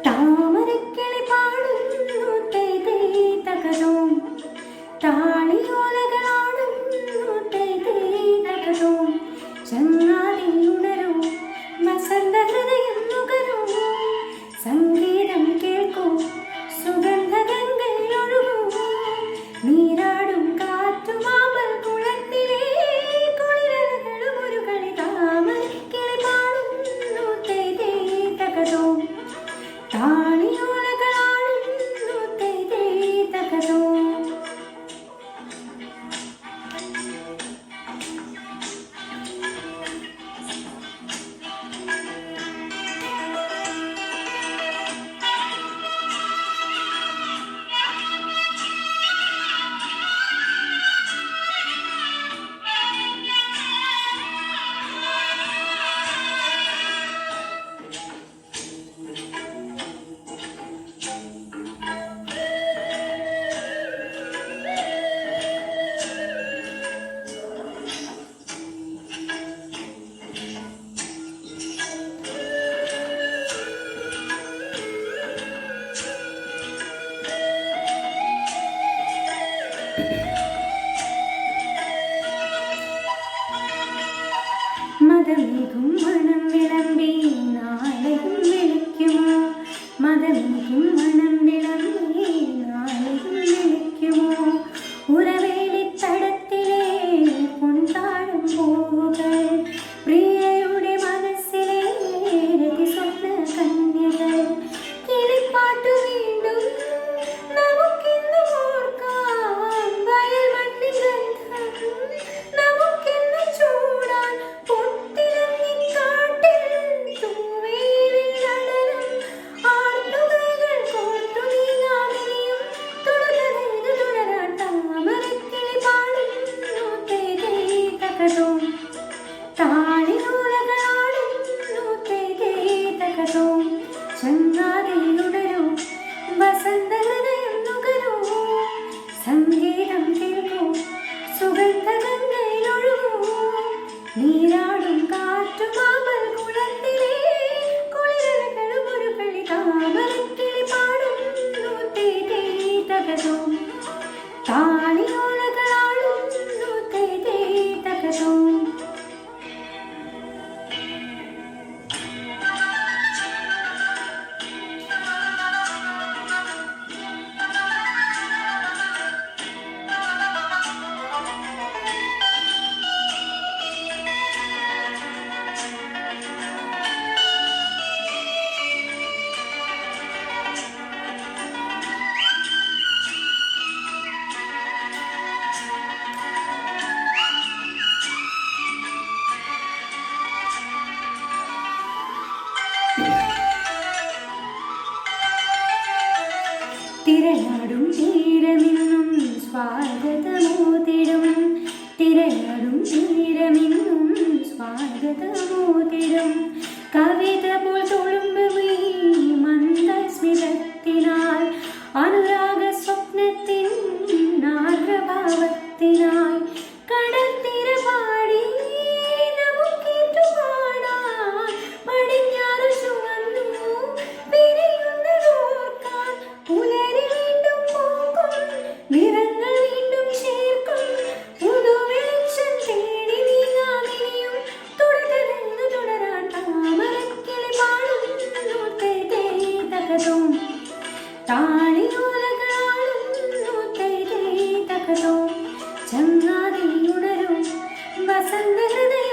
താമരക്കിളി പാടുന്നു തേ തേ തകതോം, താളിയോലകളാടുന്നു തേ തേ തകതോം. ചങ്ങാതി ഉണരൂ, വസന്ത ഹൃദയം നുകരൂ, സംഗീതം കേൾക്കൂ, സുഗന്ധഗംഗയിൽ ഒഴുകൂ. നീരാടും കാറ്റുമാമ്പൽ കുളത്തിലെ കുളിരലകളും ഒരു കളി. താമരക്കിളി പാടുന്നു തേ തേ തകതോം, താളിയോലകളാടുന്നു തേ തേ തകതോം. മതമേകും മണം വിളമ്പി നാളെയും വിളിക്കുമോ, മതമേകും മണം വിളമ്പി നാളെയും വിളിക്കുമോ. ഉറവേലിത്തടത്തിലെ പൊൻതാഴും പൂവുകൾ, പ്രിയയുടെ മനസ്സിലെ രതിസ്വപ്ന കന്യകൾ. കിളിപ്പാട്ടു വീണ്ടും നമുക്കിന്ന് ഓർക്കാം, വയൽ മണ്ണിൻ ഗന്ധം നമുക്കിന്ന് ചൂടാൻ. താളിയോലകളാടുന്നു തേ തേ തകതോം. ചങ്ങാതിയുണരൂ, വസന്ത ഹൃദയം നുകരൂ, സംഗീതം കേൾക്കൂ, സുഗന്ധഗംഗയിൽ ഒഴുകൂ. നീരാടും കാറ്റുമാമ്പൽ കുളത്തിലെ കുളിരലകളും ഒരു കളി. താമരക്കിളി പാടുന്നു തേ തേ തകതോം, താളിയോലകളാടുന്നു തേ തേ തകതോം. തിരയാടും തീരമിന്നും സ്വാഗതമോതിടും, തിരയാടും തീരമിന്നും സ്വാഗതമോതിടും. കവിത പോൽ തുളുമ്പുമീ മന്ദസ്മിതത്തിനാൽ, അനുരാഗ സ്വപ്നത്തിൻ ആർദ്രഭാവത്തിനായി. കടൽ തിര പാടി നമുക്കേറ്റു പാടാൻ, പടിഞ്ഞാറ് ചുവന്നു പിരിയുന്നതോർക്കാൻ. പുലരി വീണ്ടും പോകും, നിറങ്ങൾ വീണ്ടും ചേർക്കും, പുതുവെളിച്ചം തേടി നീങ്ങാമിനിയും തുടരുന്നു തുടരാൻ. താമരക്കിളി പാടുന്നു തേ തേ തകതോം, താളിയോലകളാടുന്നു തേ തേ തകതോം. ചങ്ങാതിയുണരൂ, വസന്ത ഹൃദയം